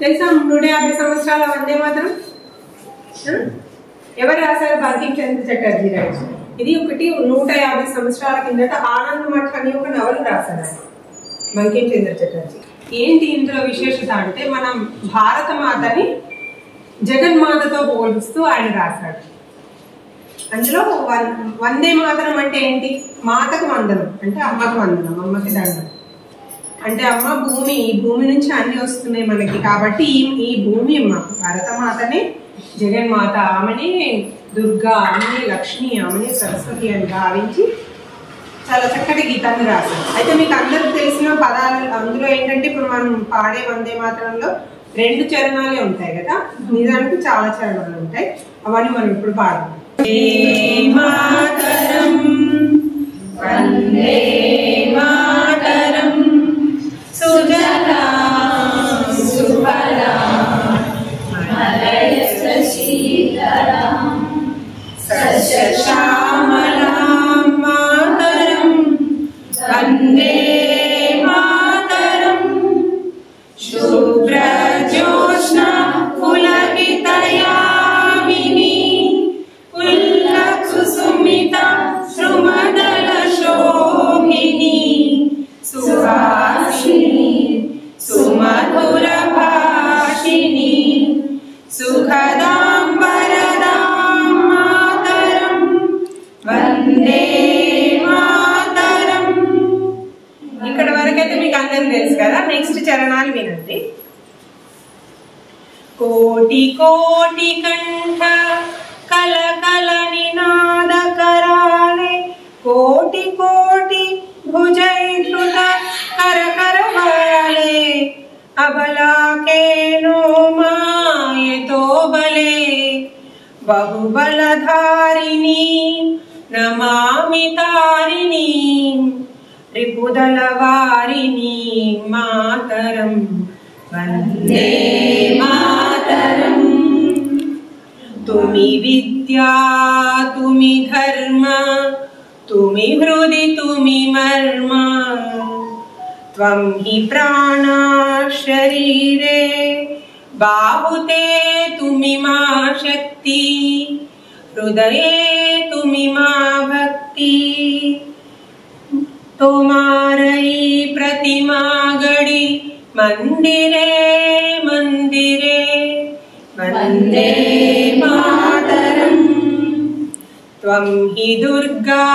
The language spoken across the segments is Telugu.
తెలుసా 150 సంవత్సరాల వందే మాత్రం ఎవరు రాశారు? బంకిం చంద్ర చటర్జీ రాశారు. ఇది ఒకటి 150 సంవత్సరాల కిందట ఆనంద్ మఠ్ అని ఒక నవల రాశారు బంకిం చంద్ర చటర్జీ. ఏంటి ఇందులో విశేషత అంటే మనం భారత మాతని జగన్మాతతో పోలుస్తూ ఆయన రాశాడు. అందులో వందే మాతరం అంటే ఏంటి? మాతకు వందనం అంటే అమ్మకు వందనం, అమ్మకి దండం అంటే అమ్మ భూమి, ఈ భూమి నుంచి అన్ని వస్తున్నాయి మనకి, కాబట్టి ఈ భూమి అమ్మ భారతమాతనే జగన్మాత, ఆమెని దుర్గా, ఆమెని లక్ష్మి, ఆమెని సరస్వతి అని భావించి చాలా చక్కటి గీతాన్ని రాశారు. అయితే మీకు అందరికి తెలిసిన పదాలు అందులో ఏంటంటే ఇప్పుడు మనం పాడే వందే మాతరంలో 2 చరణాలే ఉంటాయి కదా, నిజానికి చాలా చరణాలు ఉంటాయి. అవన్నీ మనం ఇప్పుడు పాడదాం. మాతరం వందే మాతరం సుజలాం సుఫలాం మలయజ శీతలాం సస్యశ్యామలాం మాతరం వందే మాతరం శుభ్రజ్యోత్స్నా పులకితయామినీ ఉల్లకుసుమిత సుమదల శోభినీ సుహాసిని సుమధుర భాషిని సుఖదాం వరదాం మాతరం వందే మాతరం. ఇక్కడ వరకైతే మీకు అందరికి తెలుసు కదా. నెక్స్ట్ చరణాలు వినండి. కోటి కోటి కంఠ కల కల నినాద కరాలే కోటి కోటి భుజైధృత కర కర బాలే అబలాకేనో మాయతో బలే బహుబలధారిణి నమామి తారిణి రిపుదల వారిని మాతరం వందే మాతరం. తుమి విద్యా తుమి ధర్మ తుమి హృది తుమి మర్మ త్వం హి ప్రాణా శరీరే బాహుతే తుమి మా శక్తి హృదయే తుమి మా భక్తి తోమారై ప్రతిమా గడి మందిరే మందిరే వందే మాతరం. త్వం హి దుర్గా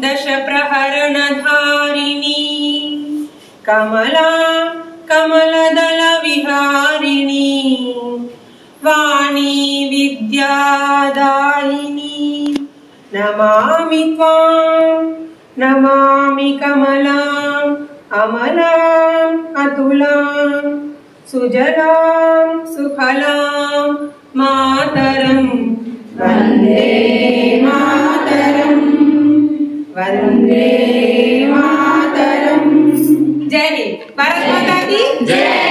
దశ ప్రహరణధారిణి కమలా కమలదళ విహారిణి వాణీ విద్యాదాయిని నమామి త్వాం నమామి కమలాం అమలాం అతులాం సుజలాం సుఫలాం మాతరం వందే మాతరం వందే మాతరం. జై హింద్. భారత్ మాతా కీ జై.